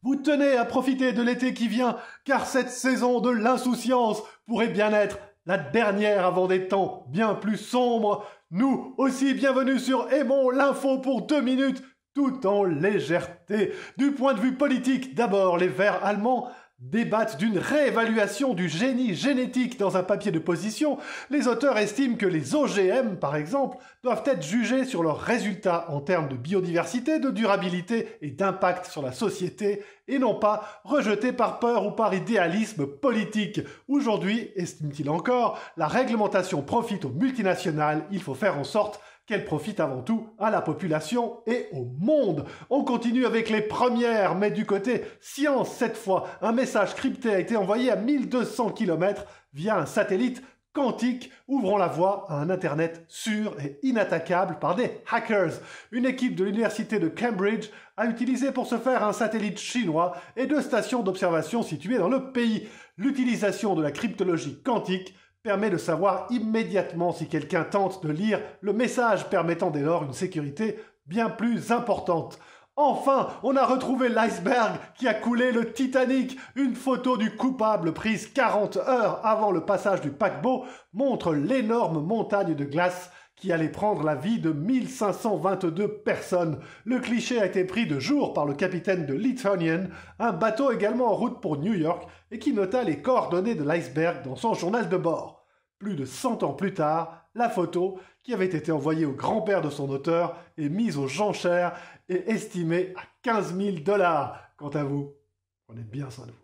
Vous tenez à profiter de l'été qui vient, car cette saison de l'insouciance pourrait bien être la dernière avant des temps bien plus sombres. Nous aussi, bienvenue sur Aimons l'info pour 2 minutes, tout en légèreté. Du point de vue politique, d'abord, les Verts allemands débattent d'une réévaluation du génie génétique dans un papier de position. Les auteurs estiment que les OGM, par exemple, doivent être jugés sur leurs résultats en termes de biodiversité, de durabilité et d'impact sur la société, et non pas rejetés par peur ou par idéalisme politique. Aujourd'hui, estime-t-il encore, la réglementation profite aux multinationales, il faut faire en sorte qu'elle profite avant tout à la population et au monde. On continue avec les premières, mais du côté science cette fois. Un message crypté a été envoyé à 1200 km via un satellite quantique, ouvrant la voie à un Internet sûr et inattaquable par des hackers. Une équipe de l'université de Cambridge a utilisé pour ce faire un satellite chinois et 2 stations d'observation situées dans le pays. L'utilisation de la cryptologie quantique permet de savoir immédiatement si quelqu'un tente de lire le message, permettant dès lors une sécurité bien plus importante. Enfin, on a retrouvé l'iceberg qui a coulé le Titanic. Une photo du coupable prise 40 heures avant le passage du paquebot montre l'énorme montagne de glace qui allait prendre la vie de 1522 personnes. Le cliché a été pris de jour par le capitaine de Lithuanian, un bateau également en route pour New York et qui nota les coordonnées de l'iceberg dans son journal de bord. Plus de 100 ans plus tard, la photo, qui avait été envoyée au grand-père de son auteur, est mise aux enchères et estimée à $15 000. Quant à vous, prenez bien soin de vous.